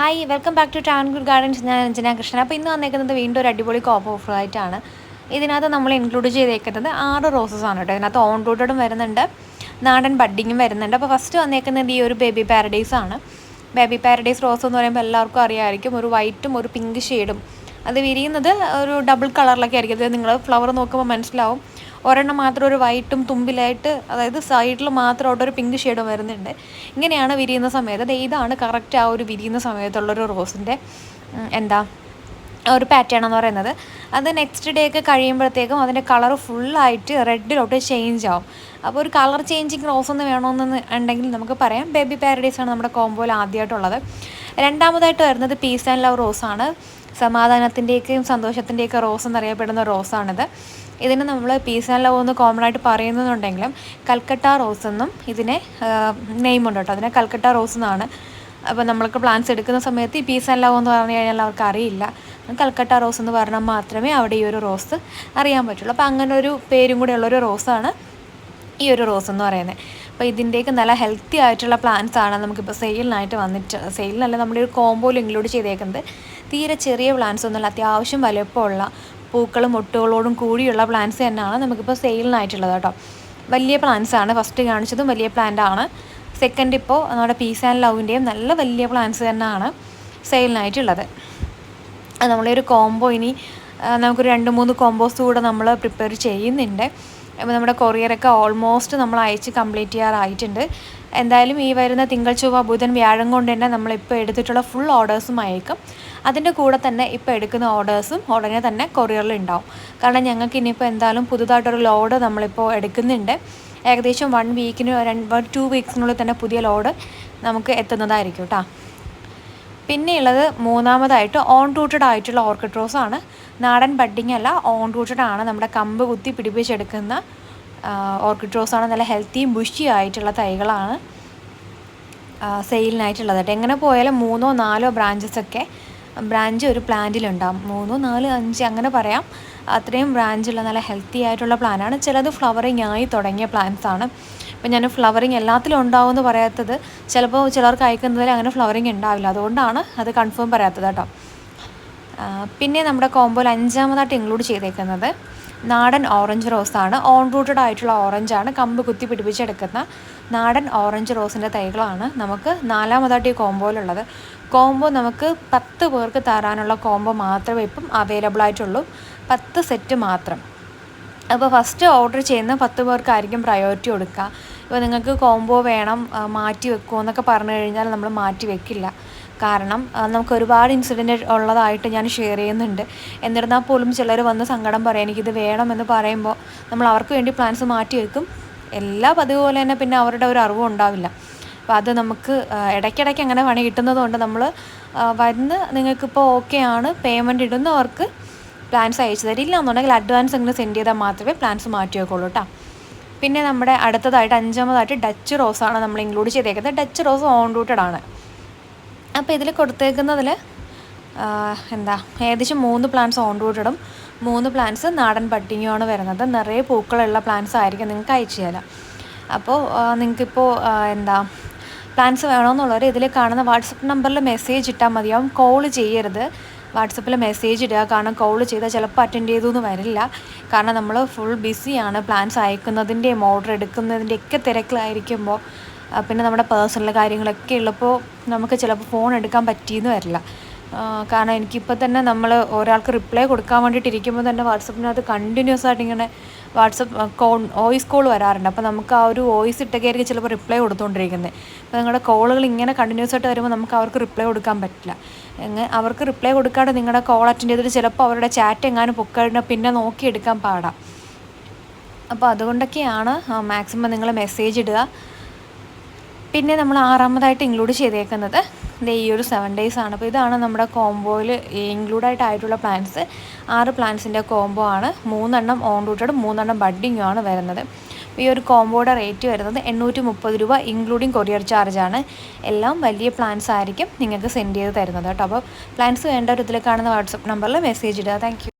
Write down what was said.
Hi welcome back to Travancore Gardens. ഞാൻ അഞ്ജന കൃഷ്ണൻ. അപ്പോൾ ഇന്ന് വന്നേക്കുന്നത് വീണ്ടും ഒരു അടിപൊളി കോംബോ ഓഫറായിട്ടാണ്. ഇതിനകത്ത് നമ്മൾ ഇൻക്ലൂഡ് ചെയ്തേക്കുന്നത് 6 റോസസാണ് കേട്ടോ. ഇതിനകത്ത് ഓൺ റൂട്ടഡും വരുന്നുണ്ട്, നാടൻ ബഡ്ഡിങ്ങും വരുന്നുണ്ട്. അപ്പോൾ ഫസ്റ്റ് വന്നേക്കുന്നത് ഈ ഒരു ബേബി പാരഡൈസ് ആണ്. ബേബി പാരഡൈസ് റോസ് എന്ന് പറയുമ്പോൾ എല്ലാവർക്കും അറിയാമായിരിക്കും, ഒരു വൈറ്റും ഒരു പിങ്ക് ഷെയ്ഡും. അത് വിരിയുന്നത് ഒരു ഡബിൾ കളറിലൊക്കെ ആയിരിക്കും. അത് നിങ്ങൾ ഫ്ലവർ നോക്കുമ്പോൾ മനസ്സിലാവും. ഒരെണ്ണം മാത്രം ഒരു വൈറ്റും തുമ്പിലായിട്ട്, അതായത് സൈഡിൽ മാത്രമായിട്ട് ഒരു പിങ്ക് ഷെയ്ഡും വരുന്നുണ്ട്. ഇങ്ങനെയാണ് വിരിയുന്ന സമയത്ത്. ഇതാണ് കറക്റ്റ് ആ ഒരു വിരിയുന്ന സമയത്തുള്ളൊരു റോസിൻ്റെ ഒരു പാറ്റേൺ എന്ന് പറയുന്നത്. അത് നെക്സ്റ്റ് ഡേ ഒക്കെ കഴിയുമ്പോഴത്തേക്കും അതിൻ്റെ കളർ ഫുള്ളായിട്ട് റെഡിലോട്ട് ചേഞ്ച് ആവും. അപ്പോൾ ഒരു കളർ ചേഞ്ചിങ് റോസ് ഒന്ന് വേണമെന്ന് ഉണ്ടെങ്കിൽ നമുക്ക് പറയാം ബേബി പാരഡൈസ് ആണ് നമ്മുടെ കോംബോയിൽ ആദ്യമായിട്ടുള്ളത്. രണ്ടാമതായിട്ട് വരുന്നത് പീസ് ആൻഡ് ലവ് റോസാണ്. സമാധാനത്തിൻ്റെയൊക്കെയും സന്തോഷത്തിൻ്റെയൊക്കെ റോസ് എന്നറിയപ്പെടുന്ന റോസാണിത്. ഇതിന് നമ്മൾ പീസ് ആൻഡ് ലവ് എന്ന് കോമൺ ആയിട്ട് പറയുന്നുണ്ടെങ്കിലും കൽക്കട്ട റോസ് എന്നും ഇതിനെ നെയിമുണ്ട് കേട്ടോ. അതിനെ കൽക്കട്ട റോസ് എന്നാണ്. അപ്പോൾ നമ്മൾക്ക് പ്ലാന്റ്സ് എടുക്കുന്ന സമയത്ത് ഈ പീസ് ആൻഡ് ലവ് എന്ന് പറഞ്ഞു കഴിഞ്ഞാൽ അവർക്ക് അറിയില്ല. കൽക്കട്ട റോസ് എന്ന് പറഞ്ഞാൽ മാത്രമേ അവിടെ ഈ ഒരു റോസ് അറിയാൻ പറ്റുള്ളൂ. അപ്പോൾ അങ്ങനെ ഒരു പേരും കൂടെ ഉള്ളൊരു റോസാണ് ഈ ഒരു റോസ് എന്ന് പറയുന്നത്. അപ്പോൾ ഇതിൻ്റെയൊക്കെ നല്ല ഹെൽത്തി ആയിട്ടുള്ള പ്ലാന്റ്സ് ആണ് നമുക്കിപ്പോൾ സെയിലിനായിട്ട് സെയിലിനല്ല, നമ്മുടെ ഒരു കോംബോയിൽ ഇൻക്ലൂഡ് ചെയ്തേക്കുന്നത്. തീരെ ചെറിയ പ്ലാന്റ്സ് ഒന്നുമല്ല, അത്യാവശ്യം വലുപ്പമുള്ള പൂക്കളും മൊട്ടുകളോടും കൂടിയുള്ള പ്ലാന്റ്സ് തന്നെയാണ് നമുക്കിപ്പോൾ സെയിലിനായിട്ടുള്ളത് കേട്ടോ. വലിയ പ്ലാന്റ്സ് ആണ്. ഫസ്റ്റ് കാണിച്ചതും വലിയ പ്ലാന്റ് ആണ്. സെക്കൻഡ് ഇപ്പോൾ നമ്മുടെ പീസ് ആൻഡ് ലവിൻ്റെയും നല്ല വലിയ പ്ലാന്റ്സ് തന്നെയാണ് സെയിലിനായിട്ടുള്ളത്. നമ്മളൊരു കോംബോ ഇനി നമുക്കൊരു 2-3 കോംബോസ് കൂടെ നമ്മൾ പ്രിപ്പയർ ചെയ്യുന്നുണ്ട്. അപ്പോൾ നമ്മുടെ കൊറിയറൊക്കെ ഓൾമോസ്റ്റ് നമ്മൾ അയച്ച് കംപ്ലീറ്റ് ചെയ്യാറായിട്ടുണ്ട്. എന്തായാലും ഈ വരുന്ന തിങ്കൾ ചൊവ്വ ബുധൻ വ്യാഴം കൊണ്ട് തന്നെ നമ്മളിപ്പോൾ എടുത്തിട്ടുള്ള ഫുൾ ഓർഡേഴ്സും അയക്കും. അതിൻ്റെ കൂടെ തന്നെ ഇപ്പോൾ എടുക്കുന്ന ഓർഡേഴ്സും ഉടനെ തന്നെ കൊറിയറിൽ ഉണ്ടാവും. കാരണം ഞങ്ങൾക്ക് ഇനിയിപ്പോൾ എന്തായാലും പുതുതായിട്ടൊരു ലോഡ് നമ്മളിപ്പോൾ എടുക്കുന്നുണ്ട്. ഏകദേശം 1 വീക്കിന് 2 വീക്സിനുള്ളിൽ തന്നെ പുതിയ ലോഡ് നമുക്ക് എത്തുന്നതായിരിക്കും കേട്ടോ. പിന്നെയുള്ളത് മൂന്നാമതായിട്ട് ഓൺ റൂട്ടഡ് ആയിട്ടുള്ള ഓർക്കിഡ് റോസ് ആണ്. നാടൻ ബഡ്ഡിങ് അല്ല, ഓൺ റൂട്ടഡ് ആണ്. നമ്മുടെ കമ്പ് കുത്തി പിടിപ്പിച്ചെടുക്കുന്ന ഓർക്കിഡ് റോസ് ആണ്. നല്ല ഹെൽത്തിയും ബുഷി ആയിട്ടുള്ള തൈകളാണ് സെയിലിനായിട്ടുള്ളത് കേട്ടോ. എങ്ങനെ പോയാലും 3-4 ബ്രാഞ്ച് ഒരു പ്ലാന്റിലുണ്ടാകും. 3, 4, 5 അങ്ങനെ പറയാം. അത്രയും ബ്രാഞ്ചുള്ള നല്ല ഹെൽത്തി ആയിട്ടുള്ള പ്ലാനാണ്. ചിലത് ഫ്ലവറിങ് ആയി തുടങ്ങിയ പ്ലാന്റ്സ് ആണ്. ഇപ്പം ഞാൻ ഫ്ലവറിങ് എല്ലാത്തിലും ഉണ്ടാവുമെന്ന് പറയാത്തത്, ചിലപ്പോൾ ചിലർക്ക് അയക്കുന്നതിൽ അങ്ങനെ ഫ്ലവറിങ് ഉണ്ടാവില്ല. അതുകൊണ്ടാണ് അത് കൺഫേം പറയാത്തത് കേട്ടോ. പിന്നെ നമ്മുടെ കോംബോയിൽ 5ാമതായിട്ട് ഇൻക്ലൂഡ് ചെയ്തേക്കുന്നത് നാടൻ ഓറഞ്ച് റോസാണ്. ഓൺ റൂട്ടഡ് ആയിട്ടുള്ള ഓറഞ്ചാണ്. കമ്പ് കുത്തി പിടിപ്പിച്ചെടുക്കുന്ന നാടൻ ഓറഞ്ച് റോസിൻ്റെ തൈകളാണ് നമുക്ക് 4ാമതായിട്ട് ഈ കോംബോയിലുള്ളത്. കോംബോ നമുക്ക് 10 പേർക്ക് തരാനുള്ള കോംബോ മാത്രമേ ഇപ്പം അവൈലബിൾ ആയിട്ടുള്ളൂ. 10 സെറ്റ് മാത്രം. അപ്പോൾ ഫസ്റ്റ് ഓർഡർ ചെയ്യുന്ന 10 പേർക്കായിരിക്കും പ്രയോറിറ്റി കൊടുക്കുക. ഇപ്പോൾ നിങ്ങൾക്ക് കോംബോ വേണം, മാറ്റി വെക്കുമോ എന്നൊക്കെ പറഞ്ഞു കഴിഞ്ഞാൽ നമ്മൾ മാറ്റി വെക്കില്ല. കാരണം നമുക്ക് ഒരുപാട് ഇൻസിഡൻറ്റ് ഉള്ളതായിട്ട് ഞാൻ ഷെയർ ചെയ്യുന്നുണ്ട്. എന്നിരുന്നാൽ പോലും ചിലർ വന്ന് സങ്കടം പറയും എനിക്കിത് വേണമെന്ന് പറയുമ്പോൾ നമ്മൾ അവർക്ക് വേണ്ടി പ്ലാൻസ് മാറ്റി വെക്കും. എല്ലാ പതിവ് പോലെ തന്നെ പിന്നെ അവരുടെ ഒരു അറിവും ഉണ്ടാവില്ല. അപ്പോൾ അത് നമുക്ക് ഇടയ്ക്കിടയ്ക്ക് അങ്ങനെ പണി കിട്ടുന്നതുകൊണ്ട് നമ്മൾ വന്ന് നിങ്ങൾക്കിപ്പോൾ ഓക്കെ ആണ് പേയ്മെൻറ്റ് ഇടുന്നവർക്ക് പ്ലാൻസ് അയച്ചു തരില്ല എന്നുണ്ടെങ്കിൽ അഡ്വാൻസ് ഇങ്ങനെ സെൻഡ് ചെയ്താൽ മാത്രമേ പ്ലാൻസ് മാറ്റി വെക്കുള്ളൂ കേട്ടോ. പിന്നെ നമ്മുടെ അടുത്തതായിട്ട് 5ാമതായിട്ട് ഡച്ച് റോസാണ് നമ്മൾ ഇൻക്ലൂഡ് ചെയ്തേക്കുന്നത്. ഡച്ച് റോസ് ഓൺ റൂട്ടഡ് ആണ്. അപ്പോൾ ഇതിൽ കൊടുത്തേക്കുന്നതിൽ ഏകദേശം 3 പ്ലാന്റ്സ് ഓൺ റൂട്ടഡും 3 പ്ലാന്റ്സ് നാടൻ ബഡ്ഡിങ്ങുമാണ് വരുന്നത്. നിറയെ പൂക്കളുള്ള പ്ലാന്റ്സ് ആയിരിക്കും നിങ്ങൾക്ക് അയച്ചു തരാം. അപ്പോൾ നിങ്ങൾക്കിപ്പോൾ പ്ലാന്റ്സ് വേണമെന്നുള്ളവർ ഇതിൽ കാണുന്ന വാട്സപ്പ് നമ്പറിൽ മെസ്സേജ് ഇട്ടാൽ മതിയാവും. കോൾ ചെയ്യരുത്. വാട്സപ്പിൽ മെസ്സേജ് ഇടുക. കാരണം കോൾ ചെയ്താൽ ചിലപ്പോൾ അറ്റൻഡ് ചെയ്തൊന്നും വരില്ല. കാരണം നമ്മൾ ഫുൾ ബിസിയാണ്. പ്ലാൻസ് അയക്കുന്നതിൻ്റെയും ഓർഡർ എടുക്കുന്നതിൻ്റെയൊക്കെ തിരക്കിലായിരിക്കുമ്പോൾ പിന്നെ നമ്മുടെ പേഴ്സണൽ കാര്യങ്ങളൊക്കെ ഉള്ളപ്പോൾ നമുക്ക് ചിലപ്പോൾ ഫോൺ എടുക്കാൻ പറ്റിയെന്ന് വരില്ല. കാരണം എനിക്കിപ്പോൾ തന്നെ നമ്മൾ ഒരാൾക്ക് റിപ്ലൈ കൊടുക്കാൻ വേണ്ടിയിട്ടിരിക്കുമ്പോൾ തന്നെ വാട്സപ്പിനകത്ത് കണ്ടിന്യൂസ് ആയിട്ട് ഇങ്ങനെ വോയിസ് കോൾ വരാറുണ്ട്. അപ്പോൾ നമുക്ക് ആ ഒരു വോയിസ് ഇട്ടൊക്കെയായിരിക്കും ചിലപ്പോൾ റിപ്ലൈ കൊടുത്തുകൊണ്ടിരിക്കുന്നത്. അപ്പോൾ നിങ്ങളുടെ കോളുകൾ ഇങ്ങനെ കണ്ടിന്യൂസ് ആയിട്ട് വരുമ്പോൾ നമുക്ക് അവർക്ക് റിപ്ലൈ കൊടുക്കാൻ പറ്റില്ല. അവർക്ക് റിപ്ലൈ കൊടുക്കാതെ നിങ്ങളുടെ കോൾ അറ്റൻഡ് ചെയ്തിട്ട് ചിലപ്പോൾ അവരുടെ ചാറ്റ് എങ്ങാനും പൊക്കഴിഞ്ഞാൽ പിന്നെ നോക്കിയെടുക്കാൻ പാടാം. അപ്പോൾ അതുകൊണ്ടൊക്കെയാണ് മാക്സിമം നിങ്ങൾ മെസ്സേജ് ഇടുക. പിന്നെ നമ്മൾ 6ാമതായിട്ട് ഇൻക്ലൂഡ് ചെയ്തേക്കുന്നത് ഈ ഒരു 7 days ആണ്. അപ്പോൾ ഇതാണ് നമ്മുടെ കോംബോയിൽ ഇൻക്ലൂഡായിട്ടായിട്ടുള്ള പ്ലാന്റ്സ്. 6 പ്ലാന്റ്സിൻ്റെ കോംബോ ആണ്. 3 എണ്ണം ഓൺ റൂട്ടഡ്, 3 എണ്ണം ബഡ്ഡിങ്ങും ആണ് വരുന്നത്. ഈ ഒരു കോംബോയുടെ റേറ്റ് വരുന്നത് 830 രൂപ ഇൻക്ലൂഡിങ് കൊറിയർ ചാർജാണ്. എല്ലാം വലിയ പ്ലാന്റ്സ് ആയിരിക്കും നിങ്ങൾക്ക് സെൻഡ് ചെയ്ത് തരുന്നത് കേട്ടോ. അപ്പോൾ പ്ലാന്റ്സ് വേണ്ടവർ ഇതിൽ കാണുന്ന വാട്സപ്പ് നമ്പറിൽ മെസ്സേജ് ഇടുക. Thank you.